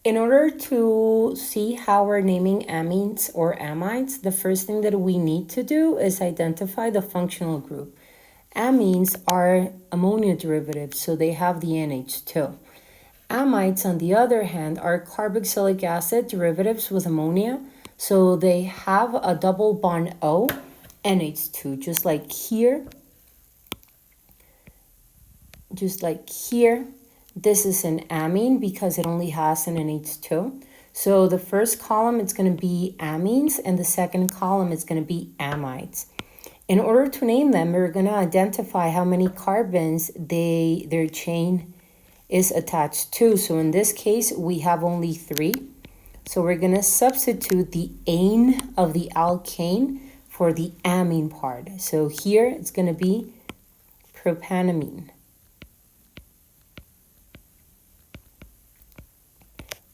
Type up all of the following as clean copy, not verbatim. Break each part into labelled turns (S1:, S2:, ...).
S1: In order to see how we're naming amines or amides, the first thing that we need to do is identify the functional group. Amines are ammonia derivatives, so they have the NH2. Amides, on the other hand, are carboxylic acid derivatives with ammonia, so they have a double bond O, NH2, just like here. This is an amine because it only has an NH2. So the first column is going to be amines and the second column is going to be amides. In order to name them, we're going to identify how many carbons their chain is attached to. So in this case, we have only 3. So we're going to substitute the ane of the alkane for the amine part. So here it's going to be propanamine.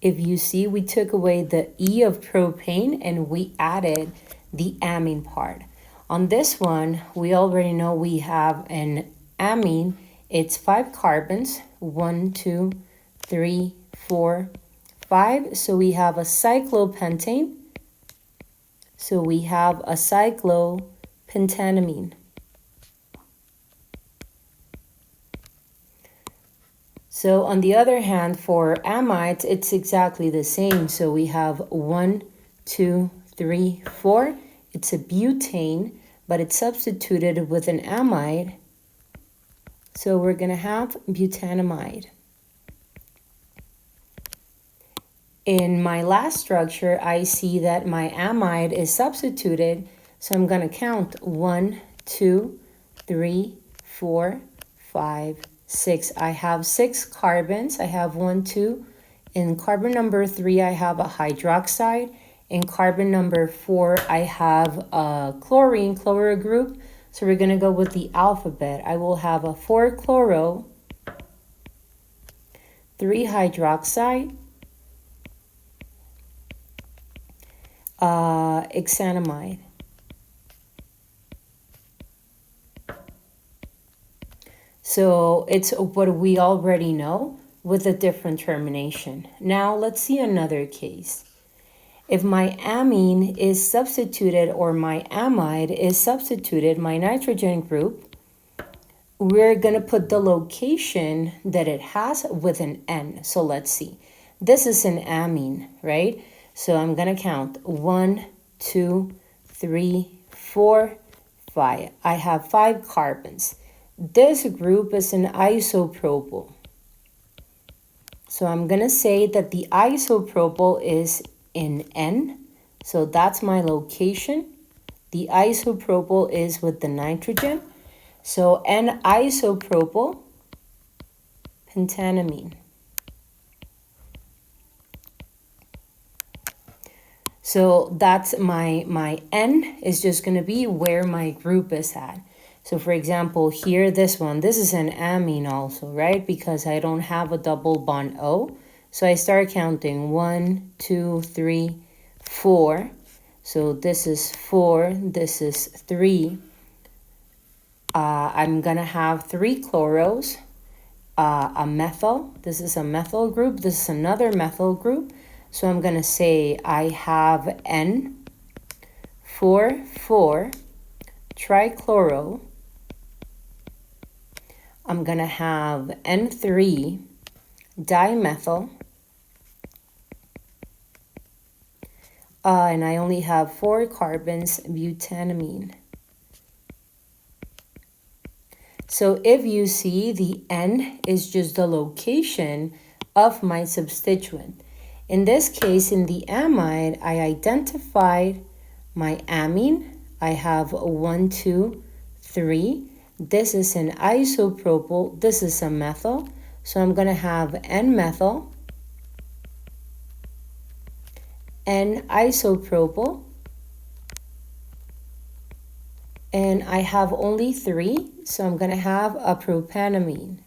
S1: If you see, we took away the E of propane and we added the amine part. On this one, we already know we have an amine. It's 5 carbons, 1, 2, 3, 4, 5. So we have a cyclopentane. So we have a cyclopentanamine. So on the other hand, for amides, it's exactly the same. So we have 1, 2, 3, 4. It's a butane, but it's substituted with an amide. So we're going to have butanamide. In my last structure, I see that my amide is substituted. So I'm going to count 1, 2, 3, 4, 5, 6. I have 6 carbons. I have 1, 2. In carbon number 3, I have a hydroxide. In carbon number 4, I have a chloro group. So we're going to go with the alphabet. I will have a 4-chloro, 3-hydroxide, hexanamide. So it's what we already know with a different termination. Now let's see another case. If my amine is substituted or my amide is substituted, my nitrogen group, we're going to put the location that it has with an N. So let's see. This is an amine, right? So I'm going to count 1, 2, 3, 4, 5. I have 5 carbons. This group is an isopropyl. So I'm going to say that the isopropyl is in N. So that's my location. The isopropyl is with the nitrogen. So N-isopropyl pentanamine. So that's my N is just going to be where my group is at. So for example, here, this is an amine also, right? Because I don't have a double bond O. So I start counting 1, 2, 3, 4. So this is 4, this is 3. I'm going to have 3 chloros, a methyl. This is a methyl group. This is another methyl group. So I'm going to say I have N, 4, 4, trichloro. I'm going to have N3, dimethyl. And I only have 4 carbons, butanamine. So if you see, the N is just the location of my substituent. In this case, in the amide, I identified my amine. I have 1, 2, 3. This is an isopropyl. This is a methyl. So I'm going to have N-methyl, N-isopropyl, and I have only 3. So I'm going to have a propanamide,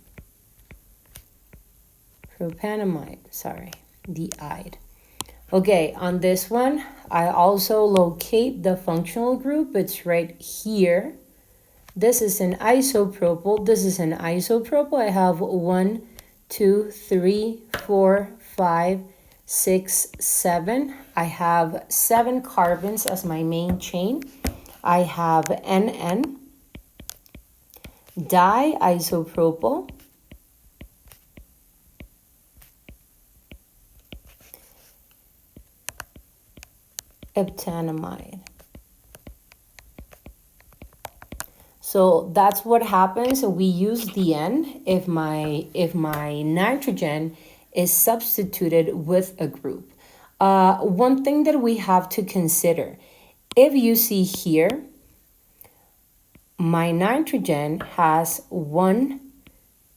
S1: the ide. Okay, on this one, I also locate the functional group. It's right here. This is an isopropyl. This is an isopropyl. I have 1, 2, 3, 4, 5, 6, 7. I have 7 carbons as my main chain. I have NN, diisopropyl, eptanamide. So that's what happens. We use the N if my nitrogen is substituted with a group. One thing that we have to consider, if you see here, my nitrogen has 1,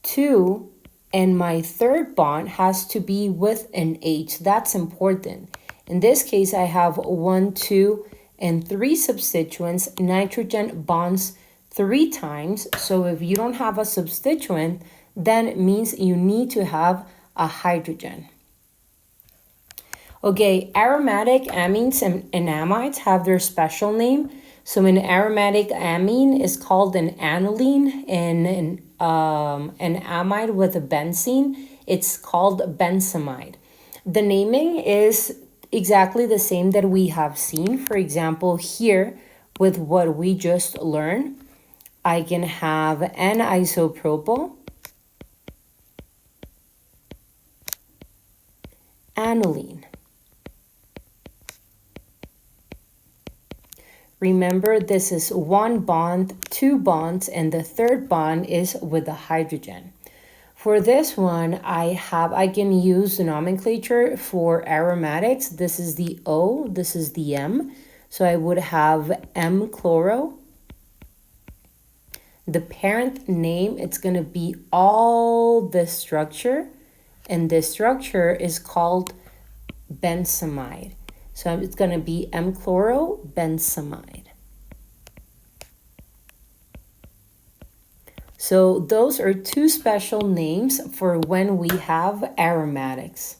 S1: 2, and my third bond has to be with an H. That's important. In this case, I have 1, 2, and 3 substituents. Nitrogen bonds 3 times. So if you don't have a substituent, then it means you need to have a hydrogen. Okay, aromatic amines and amides have their special name. So an aromatic amine is called an aniline, and an amide with a benzene, it's called benzamide. The naming is exactly the same that we have seen. For example, here with what we just learned, I can have N-isopropyl, aniline. Remember, this is 1 bond, 2 bonds, and the third bond is with the hydrogen. For this one, I can use the nomenclature for aromatics. This is the O, this is the M. So I would have M-chloro. The parent name, it's going to be all this structure, and this structure is called benzamide. So it's going to be M-chlorobenzamide. So those are 2 special names for when we have aromatics.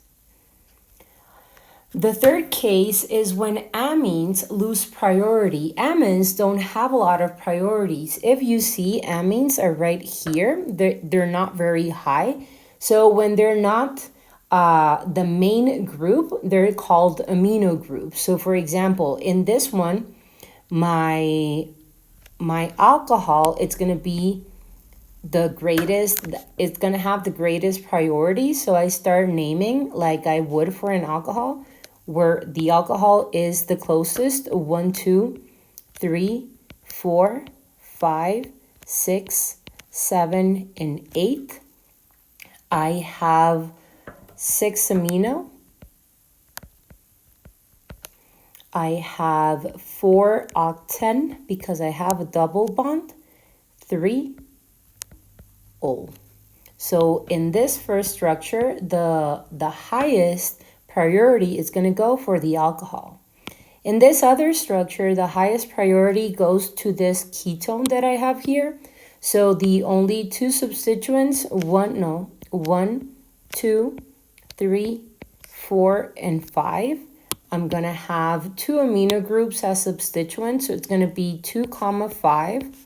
S1: The third case is when amines lose priority. Amines don't have a lot of priorities. If you see, amines are right here. They're not very high. So when they're not the main group, they're called amino groups. So for example, in this one, my alcohol, it's going to be the greatest, it's going to have the greatest priority. So I start naming like I would for an alcohol, where the alcohol is the closest: 1, 2, 3, 4, 5, 6, 7, and 8. I have 6 amino. I have 4 octane because I have a double bond. 3 O. So in this first structure, the highest priority is going to go for the alcohol. In this other structure, the highest priority goes to this ketone that I have here. So the only 2 substituents, 1, 2, 3, 4, and 5. I'm going to have 2 amino groups as substituents. So it's going to be 2, 5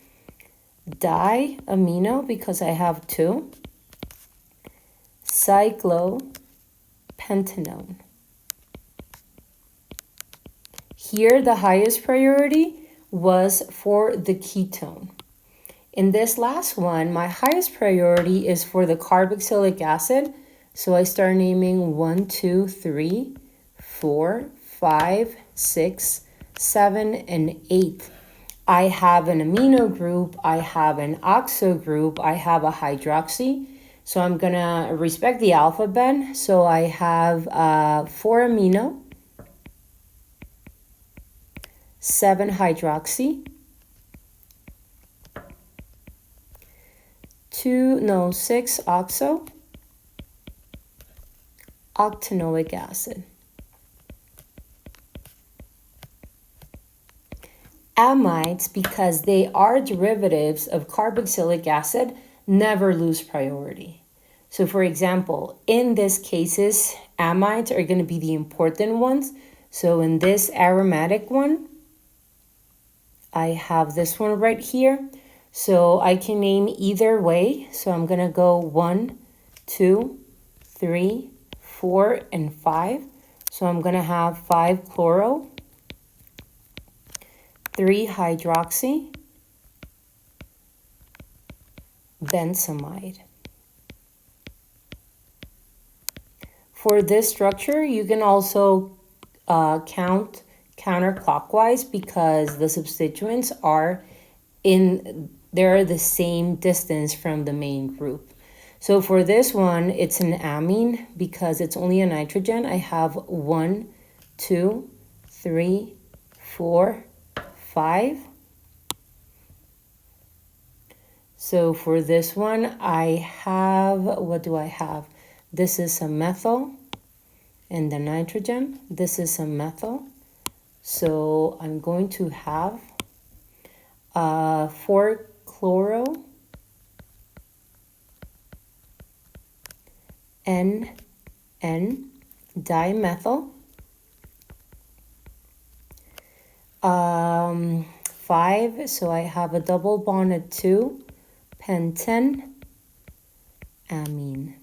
S1: diamino because I have 2. Cyclopentanone. Here, the highest priority was for the ketone. In this last one, my highest priority is for the carboxylic acid. So I start naming 1, 2, 3, 4, 5, 6, 7, and 8. I have an amino group, I have an oxo group, I have a hydroxy. So I'm going to respect the alphabet. So I have 4 amino, 7 hydroxy, 6 oxo, octanoic acid. Amides, because they are derivatives of carboxylic acid, never lose priority. So for example, in these cases, amides are going to be the important ones. So in this aromatic one, I have this one right here. So I can name either way. So I'm going to go 1, 2, 3, 4, and 5. So I'm going to have 5-chloro, 3-hydroxy, benzamide. For this structure, you can also count counterclockwise because the substituents they're the same distance from the main group. So for this one, it's an amine because it's only a nitrogen. I have 1, 2, 3, 4, 5. So for this one, I have, what do I have? This is a methyl and the nitrogen. This is a methyl. So I'm going to have 4-chloro, N dimethyl, 5, so I have a double bond at 2, pentene, amine.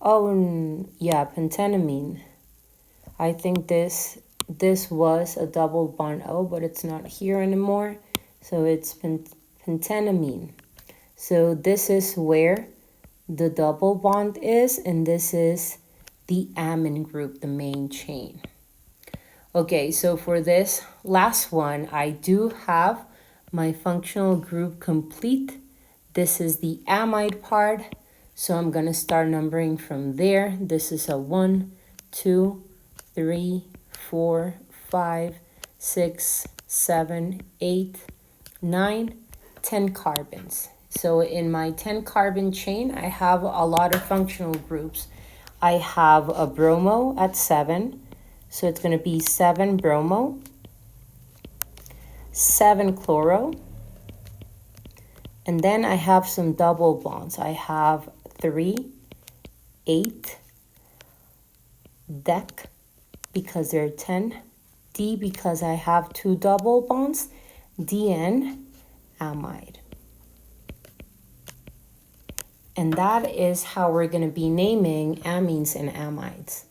S1: Oh, yeah, pentenamine. I think this was a double bond O, but it's not here anymore. So it's pentenamine. So this is where the double bond is, and this is the amine group, the main chain. Okay, so for this last one, I do have my functional group complete. This is the amide part, so I'm going to start numbering from there. This is a 1, 2, 3, 4, 5, 6, 7, 8, 9, 10 carbons. So in my 10 carbon chain, I have a lot of functional groups. I have a bromo at 7. So it's going to be 7 bromo, 7 chloro, and then I have some double bonds. I have 3, 8, dec because they're 10, D because I have 2 double bonds, DN, amide. And that is how we're going to be naming amines and amides.